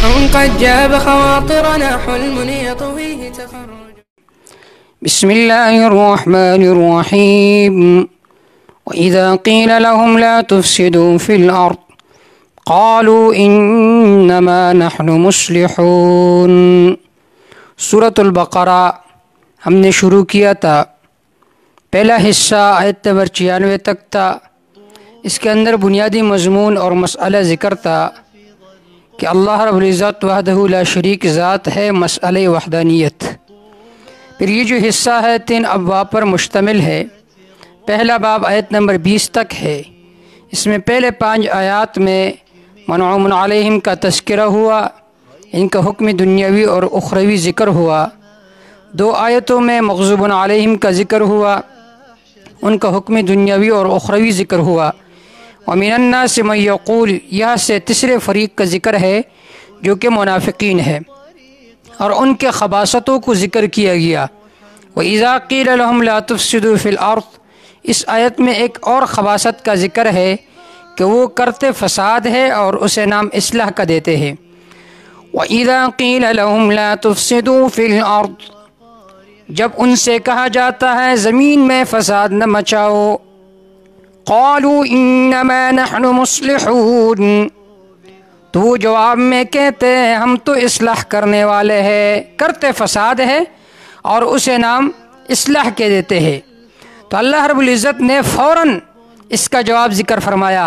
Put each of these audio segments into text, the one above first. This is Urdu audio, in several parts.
إصلاح قد جاب خواطرنا حلم يطويه تخرج. بسم الله الرحمن الرحيم. وإذا قيل لهم لا تفسدوا في الأرض قالوا إنما نحن مصلحون. سورة البقرہ ہم نے شروع کیا تھا. پہلا حصہ آیت نمبر 96 تک تھا. اس کے اندر بنیادی مضمون اور مسئلہ ذکر تھا کہ اللہ رب العزت وحدہ لا شریک ذات ہے، مسئلہ وحدانیت. پھر یہ جو حصہ ہے 3 ابواب پر مشتمل ہے. پہلا باب آیت نمبر 20 تک ہے. اس میں پہلے 5 آیات میں منعوم علیہم کا تذکرہ ہوا، ان کا حکم دنیاوی اور اخروی ذکر ہوا. 2 آیتوں میں مغضوب علیہم کا ذکر ہوا، ان کا حکم دنیاوی اور اخروی ذکر ہوا. ومن الناس من یقول، یہاں سے تیسرے فریق کا ذکر ہے جو کہ منافقین ہے، اور ان کے خباثتوں کو ذکر کیا گیا. وَإِذَا قِيلَ لَهُمْ لَا تُفْسِدُوا فِي الْأَرْضِ، اس آیت میں ایک اور خباثت کا ذکر ہے کہ وہ کرتے فساد ہے اور اسے نام اصلاح کا دیتے ہیں. وَإِذَا قِيلَ لَهُمْ لَا تُفْسِدُوا فِي الْأَرْضِ، جب ان سے کہا جاتا ہے زمین میں فساد نہ مچاؤ. قَالُوا إِنَّمَا نَحْنُ مُصْلِحُونَ، تو وہ جواب میں کہتے ہیں ہم تو اصلاح کرنے والے ہیں. کرتے فساد ہے اور اسے نام اصلاح کے دیتے ہیں. تو اللہ رب العزت نے فوراً اس کا جواب ذکر فرمایا،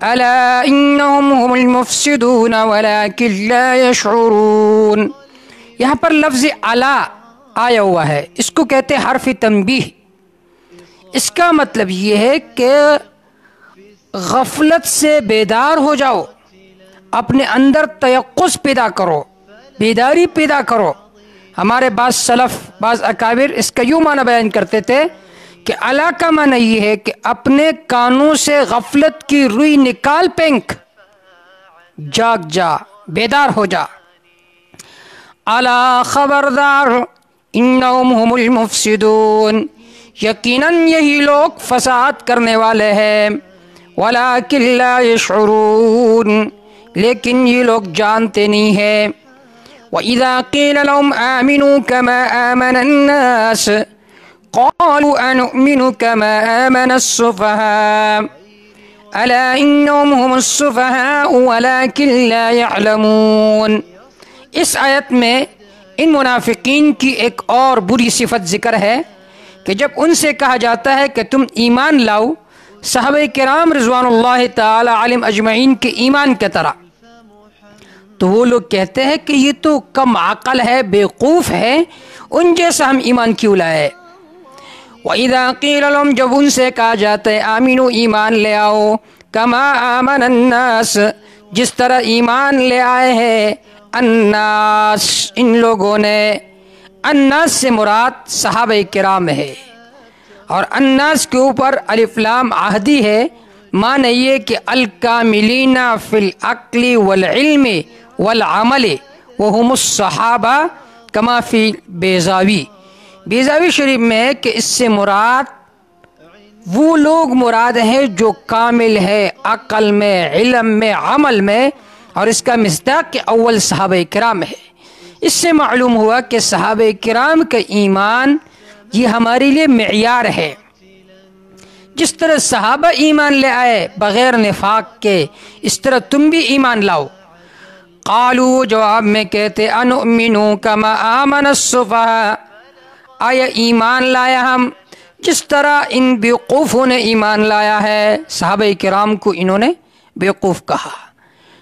أَلَا إِنَّهُمْ هُمُ الْمُفْسِدُونَ وَلَكِنْ لَا يَشْعُرُونَ. یہاں پر لفظ الا آیا ہوا ہے، اس کو کہتے ہیں حرف تنبیہ. اس کا مطلب یہ ہے کہ غفلت سے بیدار ہو جاؤ، اپنے اندر تیقظ پیدا کرو، بیداری پیدا کرو. ہمارے بعض سلف، بعض اکابر اس کا یوں معنی بیان کرتے تھے کہ الا کا معنی یہ ہے کہ اپنے کانوں سے غفلت کی روئی نکال پھینک، جاگ جا، بیدار ہو جا. الا خبردار، انہم هم المفسدون، یقیناً یہی لوگ فساد کرنے والے ہیں. ولکن لا یشعرون، لیکن یہ لوگ جانتے نہیں ہیں. وَإِذَا قِيلَ لَهُمْ آمِنُوا كَمَا آمَنَ النَّاسُ قَالُوا أَنُؤْمِنُ كَمَا آمَنَ السُّفَهَاءُ أَلَا إِنَّهُمْ هُمُ السُّفَهَاءُ وَلَكِنْ لَا يَعْلَمُونَ. اس آیت میں ان منافقین کی ایک اور بری صفت ذکر ہے کہ جب ان سے کہا جاتا ہے کہ تم ایمان لاؤ صحابہ کرام رضوان اللہ تعالی علیہم اجمعین کے ایمان کی طرح، تو وہ لوگ کہتے ہیں کہ یہ تو کم عقل ہے، بیوقوف ہے، ان جیسا ہم ایمان کیوں لائے. وَإِذَا قِيلَ لَهُمْ، جب ان سے کہا جاتا ہے آمینو ایمان لے آؤ، کما آمن الناس، جس طرح ایمان لے آئے ہیں الناس ان لوگوں نے. الناس سے مراد صحابہ کرام ہے، اور الناس کے اوپر الف لام عہدی ہے. معنی یہ کہ الکاملین فی العقل والعلم والعمل وہم الصحابہ کما فی بیضاوی. بیضاوی شریف میں ہے کہ اس سے مراد وہ لوگ مراد ہے جو کامل ہے عقل میں، علم میں، عمل میں، اور اس کا مصداق کہ اول صحابہ کرام ہے. اس سے معلوم ہوا کہ صحابہ کرام کا ایمان یہ ہمارے لیے معیار ہے. جس طرح صحابہ ایمان لے آئے بغیر نفاق کے، اس طرح تم بھی ایمان لاؤ. قالوا، جواب میں کہتے انؤمنو کما آمن السفہاء، آیا ایمان لایا ہم جس طرح ان بیوقوفوں نے ایمان لایا ہے. صحابہ کرام کو انہوں نے بیوقوف کہا.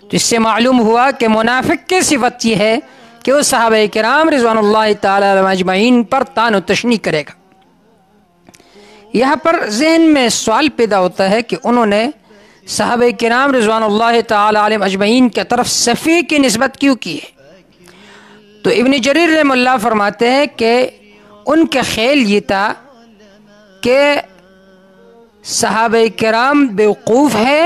تو اس سے معلوم ہوا کہ منافق کی صفت یہ ہے کہ وہ صحابہ کرام رضوان اللہ تعالی علیہم اجمعین پر طعن و تشنیع کرے گا. یہاں پر ذہن میں سوال پیدا ہوتا ہے کہ انہوں نے صحابہ کرام رضوان اللہ تعالی علیہم اجمعین کی طرف صفی کی نسبت کیوں کی ہے؟ تو ابن جریر رحمہ اللہ فرماتے ہیں کہ ان کا خیال یہ تھا کہ صحابہ کرام بیوقوف ہے.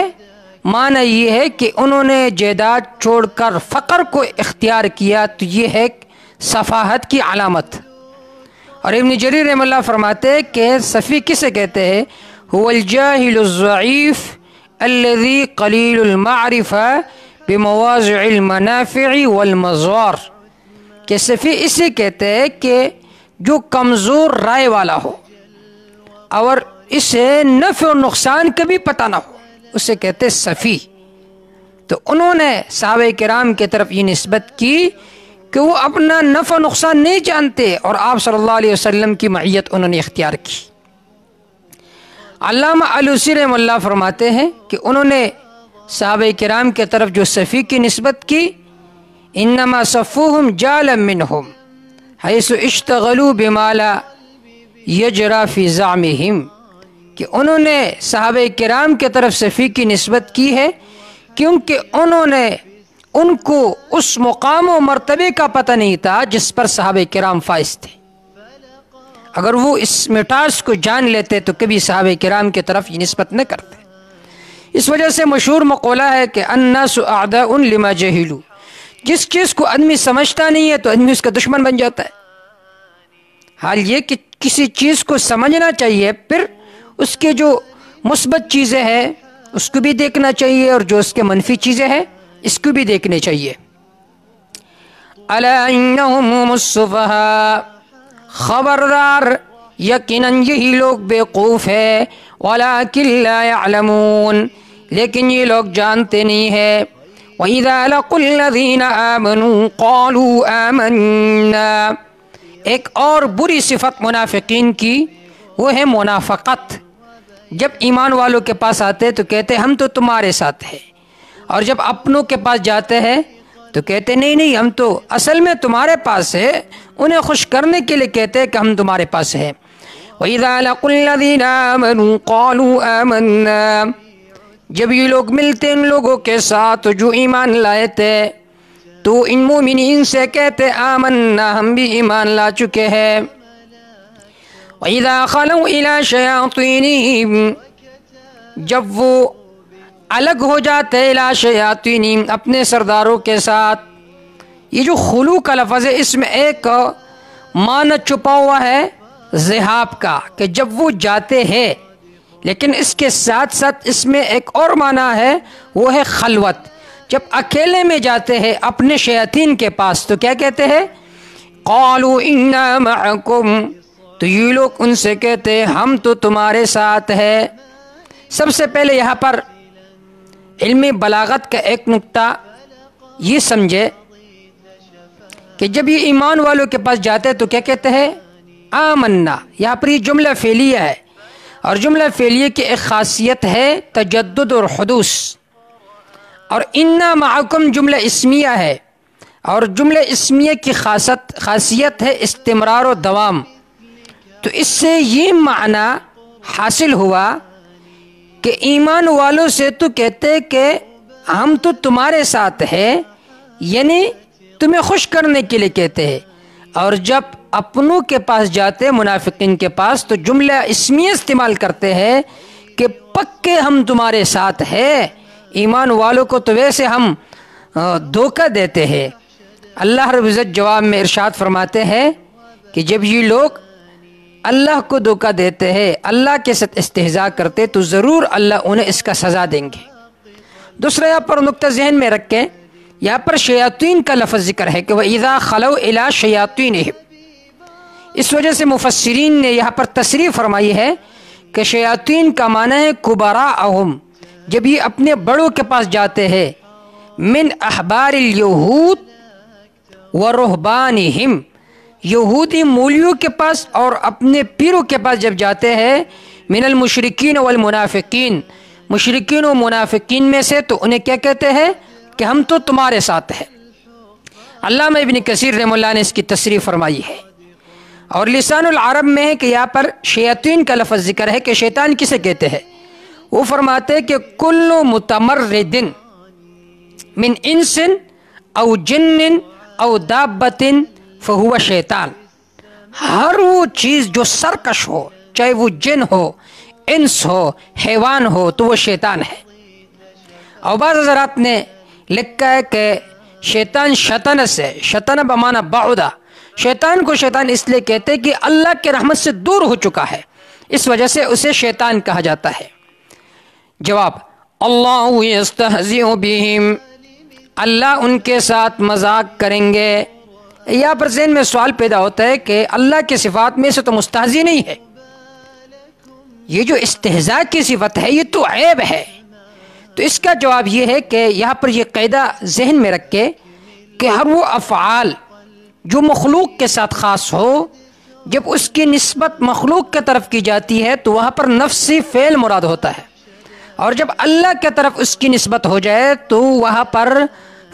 معنی یہ ہے کہ انہوں نے جائیداد چھوڑ کر فقر کو اختیار کیا، تو یہ ہے سفاہت کی علامت. اور ابن جریر رحمہ اللہ فرماتے ہیں کہ صفی کسے کہتے ہیں؟ هو الجاہل الضعیف الذي قلیل المعرفہ بمواضع المنافع والمضار، کہ سفی اسے کہتے ہیں کہ جو کمزور رائے والا ہو اور اسے نفع و نقصان کا بھی پتہ نہ ہو، اسے کہتے سفی۔ تو انہوں نے صحابہ کرام کی طرف یہ نسبت کی کہ وہ اپنا نفع و نقصان نہیں جانتے، اور آپ صلی اللہ علیہ وسلم کی معیت انہوں نے اختیار کی۔ علامہ علوسی رحمہ اللہ فرماتے ہیں کہ انہوں نے صحابہ کرام کی طرف جو سفی کی نسبت کی، انما صفوہم جالا منہم حیث اشتغلوا بما لا یجرا فی زعمہم، کہ انہوں نے صحابہ کرام کی طرف سفی کی نسبت کی ہے کیونکہ انہوں نے ان کو اس مقام و مرتبے کا پتہ نہیں تھا جس پر صحابہ کرام فائز تھے۔ اگر وہ اس مٹاس کو جان لیتے تو کبھی صحابہ کرام کی طرف یہ نسبت نہ کرتے۔ اس وجہ سے مشہور مقولہ ہے کہ الناس اعداء لما جہلوا، جس چیز کو آدمی سمجھتا نہیں ہے تو آدمی اس کا دشمن بن جاتا ہے۔ حال یہ کہ کسی چیز کو سمجھنا چاہیے، پھر اس کے جو مثبت چیزیں ہیں اس کو بھی دیکھنا چاہیے، اور جو اس کے منفی چیزیں ہیں اس کو بھی دیکھنے چاہیے۔ الا انہم هم السفہاء، خبردار یقیناً یہی لوگ بیوقوف ہے، ولکن لا یعلمون، لیکن یہ لوگ جانتے نہیں ہیں۔ وَإِذَا لَقُوا الَّذِينَ آمَنُوا قَالُوا آمَنَّا، ایک اور بری صفت منافقین کی وہ ہے منافقت۔ جب ایمان والوں کے پاس آتے تو کہتے ہم تو تمہارے ساتھ ہیں، اور جب اپنوں کے پاس جاتے ہیں تو کہتے نہیں ہم تو اصل میں تمہارے پاس ہے، انہیں خوش کرنے کے لیے کہتے ہیں کہ ہم تمہارے پاس ہیں۔ وَإِذَا لَقُوا الَّذِينَ آمَنُوا قَالُوا آمَنَّا، جب یہ لوگ ملتے ان لوگوں کے ساتھ جو ایمان لائے تھے تو ان مومنین سے کہتے آمنا، ہم بھی ایمان لا چکے ہیں۔ وَإِذَا خَلَوْا إِلَى شَيَاطِينِهِمْ، جب وہ الگ ہو جاتے إِلَى شَيَاطِينِهِمْ، اپنے سرداروں کے ساتھ۔ یہ جو خلو کا لفظ ہے اس میں ایک معنی چھپا ہوا ہے ذہاب کا، کہ جب وہ جاتے ہیں، لیکن اس کے ساتھ ساتھ اس میں ایک اور معنی ہے، وہ ہے خلوت۔ جب اکیلے میں جاتے ہیں اپنے شیاطین کے پاس تو کیا کہتے ہیں؟ قالوا انا معکم، تو یہ لوگ ان سے کہتے ہیں ہم تو تمہارے ساتھ ہیں۔ سب سے پہلے یہاں پر علم بلاغت کا ایک نقطہ یہ سمجھے کہ جب یہ ایمان والوں کے پاس جاتے تو کیا کہتے ہیں؟ آمنا۔ یہاں پر یہ جملہ فعلیہ ہے، اور جملہ فعلیہ کی ایک خاصیت ہے تجدد اور حدوث، اور انا معکم جملہ اسمیہ ہے، اور جملہ اسمیہ کی خاصیت ہے استمرار و دوام۔ تو اس سے یہ معنی حاصل ہوا کہ ایمان والوں سے تو کہتے کہ ہم تو تمہارے ساتھ ہیں، یعنی تمہیں خوش کرنے کے لیے کہتے ہیں، اور جب اپنوں کے پاس جاتے منافقین کے پاس تو جملہ اسمیہ استعمال کرتے ہیں کہ پکے ہم تمہارے ساتھ ہیں۔ ایمان والوں کو تو ویسے ہم دھوکہ دیتے ہیں۔ اللہ رب العزت جواب میں ارشاد فرماتے ہیں کہ جب یہ لوگ اللہ کو دھوکہ دیتے ہیں، اللہ کے ساتھ استہزاء کرتے، تو ضرور اللہ انہیں اس کا سزا دیں گے۔ دوسرا یہاں پر نقطہ ذہن میں رکھیں، یہاں پر شیاطین کا لفظ ذکر ہے کہ وَإِذَا خَلَوْا إِلَى شَيَاطِينِهِمْ، اس وجہ سے مفسرین نے یہاں پر تصریح فرمائی ہے کہ شیاطین کا معنی ہے کبراءہم، جب یہ اپنے بڑوں کے پاس جاتے ہیں، من احبار الیہود ورہبانہم، یہودی مولیوں کے پاس اور اپنے پیروں کے پاس جب جاتے ہیں، من المشرکین والمنافقین، مشرکین و منافقین میں سے، تو انہیں کیا کہتے ہیں کہ ہم تو تمہارے ساتھ ہیں۔ علامہ ابن کثیر رحمہ اللہ نے اس کی تصریح فرمائی ہے، اور لسان العرب میں ہے کہ یہاں پر شیاطین کا لفظ ذکر ہے کہ شیطان کسے کہتے ہیں؟ وہ فرماتے ہیں کہ کل متمرد من انس او جن او دابت فہو شیطان، ہر وہ چیز جو سرکش ہو، چاہے وہ جن ہو، انس ہو، حیوان ہو، تو وہ شیطان ہے۔ اور بعض حضرات نے لکھا ہے کہ شیطان شطن سے، شطن بمعنی بعدہ، شیطان کو شیطان اس لیے کہتے ہیں کہ اللہ کے رحمت سے دور ہو چکا ہے، اس وجہ سے اسے شیطان کہا جاتا ہے۔ جواب، اللہ یستہزئ بہم، اللہ ان کے ساتھ مذاق کریں گے۔ یہاں پر ذہن میں سوال پیدا ہوتا ہے کہ اللہ کی صفات میں سے تو مستہزی نہیں ہے، یہ جو استہزاء کی صفت ہے یہ تو عیب ہے۔ تو اس کا جواب یہ ہے کہ یہاں پر یہ قاعدہ ذہن میں رکھ کے کہ ہر وہ افعال جو مخلوق کے ساتھ خاص ہو، جب اس کی نسبت مخلوق کے طرف کی جاتی ہے تو وہاں پر نفسی فعل مراد ہوتا ہے، اور جب اللہ کے طرف اس کی نسبت ہو جائے تو وہاں پر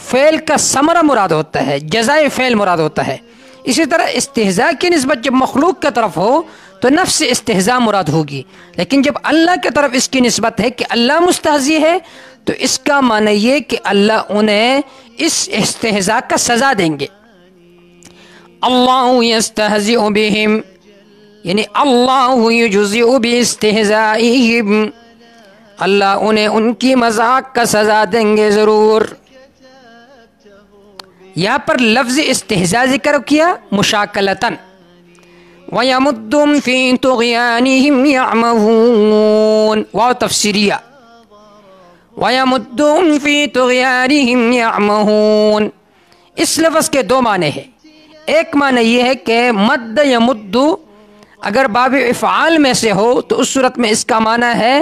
فعل کا ثمرہ مراد ہوتا ہے، جزائے فعل مراد ہوتا ہے۔ اسی طرح استہزاء کی نسبت جب مخلوق کی طرف ہو تو نفس استہزاء مراد ہوگی، لیکن جب اللہ کی طرف اس کی نسبت ہے کہ اللہ مستہزی ہے تو اس کا معنی یہ کہ اللہ انہیں اس استہزاء کا سزا دیں گے۔ اللہ یستہزئ بہم، یعنی اللہ یجزئ باستہزائہم، اللہ انہیں ان کی مذاق کا سزا دیں گے ضرور۔ یہاں پر لفظ استہزاء ذکر کیا مشاکلتاً، وَيَمُدُّهُمْ فِي طُغْيَانِهِمْ يَعْمَهُونَ، واو تفسیریہ، وَيَمُدُّهُمْ فِي طُغْيَانِهِمْ يَعْمَهُونَ۔ اس لفظ کے دو معنی ہیں، ایک معنی یہ ہے کہ مد یمد اگر باب افعال میں سے ہو تو اس صورت میں اس کا معنی ہے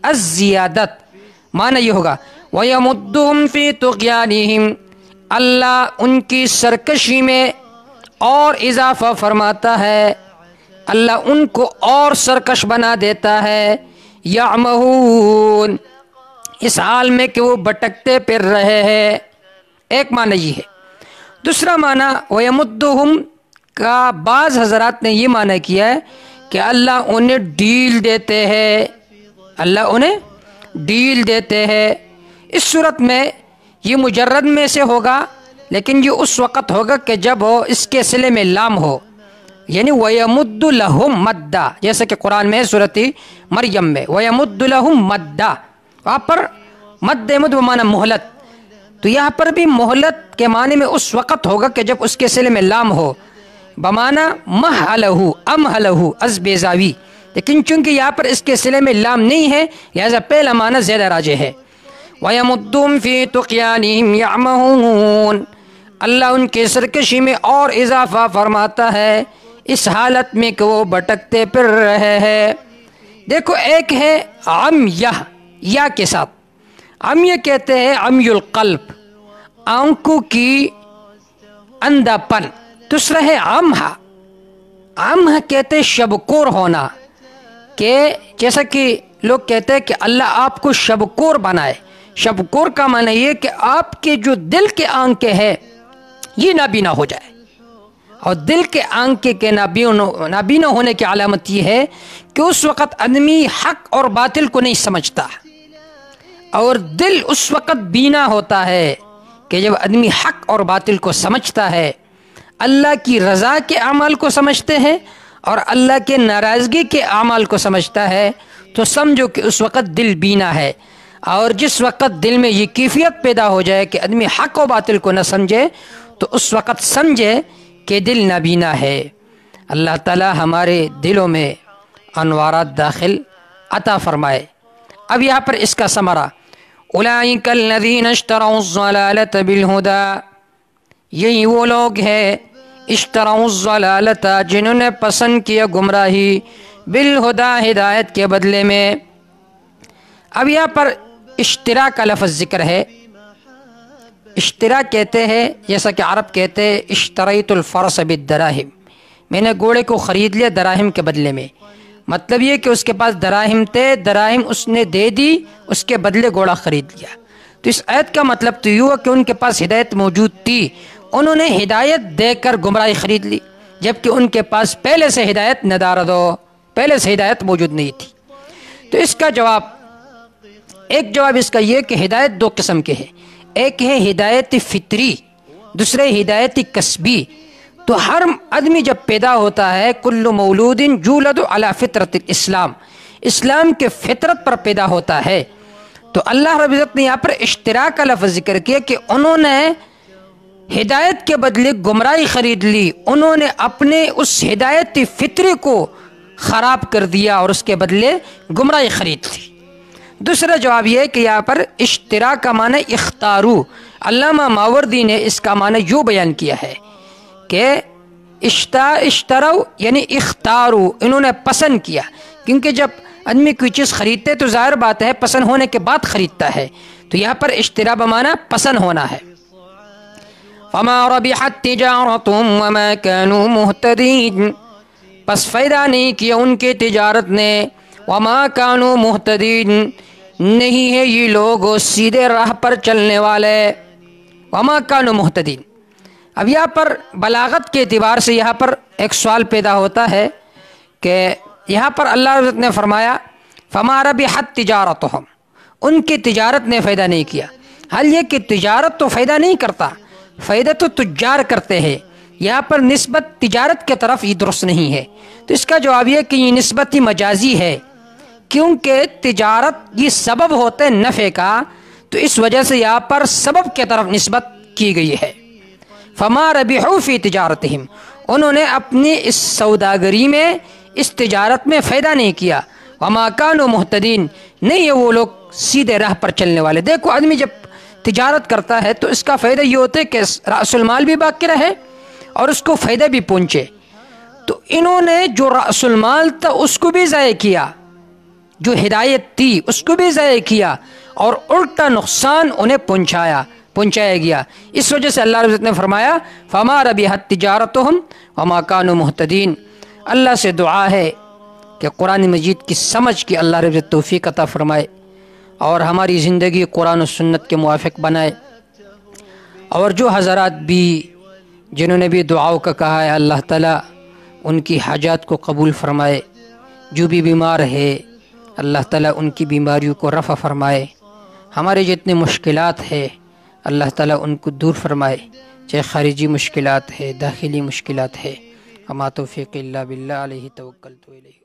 الزیادت، معنی یہ ہوگا وَيَمُدُّهُمْ فِي طُغْيَانِهِمْ، اللہ ان کی سرکشی میں اور اضافہ فرماتا ہے، اللہ ان کو اور سرکش بنا دیتا ہے، یعمہون، اس حال میں کہ وہ بھٹکتے پھر رہے ہیں۔ ایک معنی یہ ہے۔ دوسرا معنی وَيَمُدُّهُمْ کا بعض حضرات نے یہ معنی کیا ہے کہ اللہ انہیں ڈیل دیتے ہیں، اللہ انہیں ڈیل دیتے ہیں۔ اس صورت میں یہ مجرد میں سے ہوگا، لیکن یہ اس وقت ہوگا کہ جب ہو اس کے صلے میں لام ہو، یعنی وَيَمُدُّ لَهُمْ مَدًّا، جیسا کہ قرآن میں سورۃ مریم میں وَيَمُدُّ لَهُمْ مَدًّا، وہاں پر مد مد بمعنی مہلت، تو یہاں پر بھی مہلت کے معنی میں اس وقت ہوگا کہ جب اس کے صلے میں لام ہو، بمعنی مَهَلَهُ أَمْهَلَهُ از بیزاوی، لیکن چونکہ یہاں پر اس کے صلے میں لام نہیں ہے لہذا پہلا معنی زیادہ راجح ہے۔ وَيَمُدُّهُمْ فِي طُغْيَانِهِمْ يَعْمَهُونَ، اللہ ان کے سرکشی میں اور اضافہ فرماتا ہے اس حالت میں کہ وہ بھٹکتے پھر رہے ہیں۔ دیکھو ایک ہے عمیہ، یا کے ساتھ عمیہ کہتے ہیں عمی القلب، آنکھوں کی اندھا پن۔ دوسرا ہے عمہ، عمہ کہتے ہیں شبکور ہونا، کہ جیسا کہ لوگ کہتے ہیں کہ اللہ آپ کو شبکور بنائے۔ شبکور کا معنی یہ کہ آپ کے جو دل کے آنکھیں ہیں یہ نابینا ہو جائے، اور دل کے آنکھیں کے نابینا ہونے کی علامت یہ ہے کہ اس وقت آدمی حق اور باطل کو نہیں سمجھتا، اور دل اس وقت بینا ہوتا ہے کہ جب آدمی حق اور باطل کو سمجھتا ہے، اللہ کی رضا کے اعمال کو سمجھتے ہیں اور اللہ کے ناراضگی کے اعمال کو سمجھتا ہے، تو سمجھو کہ اس وقت دل بینا ہے۔ اور جس وقت دل میں یہ کیفیت پیدا ہو جائے کہ آدمی حق و باطل کو نہ سمجھے تو اس وقت سمجھے کہ دل نابینا ہے۔ اللہ تعالی ہمارے دلوں میں انوارات داخل عطا فرمائے۔ اب یہاں پر اس کا ثمرہ اولئک الذین اشتروا الضلالۃ بالہدی، یہی وہ لوگ ہیں اشتروا الضلالۃ جنہوں نے پسند کیا گمراہی، بالہدی ہدایت کے بدلے میں۔ اب یہاں پر اشترا کا لفظ ذکر ہے۔ اشترا کہتے ہیں جیسا کہ عرب کہتے ہیں اشتریت الفرس بالدراہم، میں نے گھوڑے کو خرید لیا دراہم کے بدلے میں، مطلب یہ کہ اس کے پاس دراہم تھے، دراہم اس نے دے دی، اس کے بدلے گھوڑا خرید لیا۔ تو اس آیت کا مطلب تو یہ ہوا کہ ان کے پاس ہدایت موجود تھی، انہوں نے ہدایت دے کر گمراہی خرید لی، جبکہ ان کے پاس پہلے سے ہدایت ندارد ہو، پہلے سے ہدایت موجود نہیں تھی۔ تو اس کا جواب، ایک جواب اس کا یہ کہ ہدایت دو قسم کے ہیں، ایک ہے ہدایت فطری، دوسرے ہدایت کسبی۔ تو ہر آدمی جب پیدا ہوتا ہے کل مولود یولد علی فطرت الاسلام، اسلام کے فطرت پر پیدا ہوتا ہے، تو اللہ رب العزت نے یہاں پر اشتراک کا لفظ ذکر کیا کہ انہوں نے ہدایت کے بدلے گمراہی خرید لی، انہوں نے اپنے اس ہدایت فطری کو خراب کر دیا اور اس کے بدلے گمراہی خرید لی۔ دوسرا جواب یہ ہے کہ یہاں پر اشترا کا معنی اختارو، علامہ ماوردی نے اس کا معنی یوں بیان کیا ہے کہ اشترو یعنی اختارو، انہوں نے پسند کیا، کیونکہ جب آدمی کوئی چیز خریدتے تو ظاہر بات ہے پسند ہونے کے بعد خریدتا ہے، تو یہاں پر اشترا بمعنی پسند ہونا ہے۔ فما ربحت تجارتهم وما كانوا مهتدين، پس فائدہ نہیں کیا ان کے تجارت نے، وما كانوا مهتدين، نہیں ہے یہ لوگ سیدھے راہ پر چلنے والے، وما كانوا مهتدين۔ اب یہاں پر بلاغت کے اعتبار سے یہاں پر ایک سوال پیدا ہوتا ہے کہ یہاں پر اللہ رب نے فرمایا فما ربحت تجارتهم، ان کی تجارت نے فائدہ نہیں کیا۔ حال یہ کہ تجارت تو فائدہ نہیں کرتا، فائدہ تو تجار کرتے ہیں، یہاں پر نسبت تجارت کے طرف یہ درست نہیں ہے، تو اس کا جواب یہ کہ یہ نسبت ہی مجازی ہے، کیونکہ تجارت یہ سبب ہوتا ہے نفع کا، تو اس وجہ سے یہاں پر سبب کے طرف نسبت کی گئی ہے۔ فما ربحوا فی تجارتہم، انہوں نے اپنی اس سوداگری میں، اس تجارت میں فائدہ نہیں کیا، وما کانوا مہتدین، نہیں ہے وہ لوگ سیدھے راہ پر چلنے والے۔ دیکھو آدمی جب تجارت کرتا ہے تو اس کا فائدہ یہ ہوتا ہے کہ رأس المال بھی باقی رہے اور اس کو فائدہ بھی پہنچے، تو انہوں نے جو رأس المال تھا اس کو بھی ضائع کیا، جو ہدایت تھی اس کو بھی ضائع کیا، اور الٹا نقصان انہیں پہنچایا گیا۔ اس وجہ سے اللہ رب العزت نے فرمایا فما ربحت تجارتهم وما كانوا مهتدين۔ اللہ سے دعا ہے کہ قرآن مجید کی سمجھ کی اللہ رب العزت توفیق عطا فرمائے، اور ہماری زندگی قرآن و سنت کے موافق بنائے، اور جو حضرات بھی جنہوں نے بھی دعاؤں کا کہا ہے اللہ تعالیٰ ان کی حاجات کو قبول فرمائے، جو بھی بیمار ہے اللہ تعالیٰ ان کی بیماریوں کو رفع فرمائے، ہمارے جتنے مشکلات ہے اللہ تعالیٰ ان کو دور فرمائے، چاہے خارجی مشکلات ہے داخلی مشکلات ہے۔ وما توفیق الا باللہ علیہ توکلت الیہ۔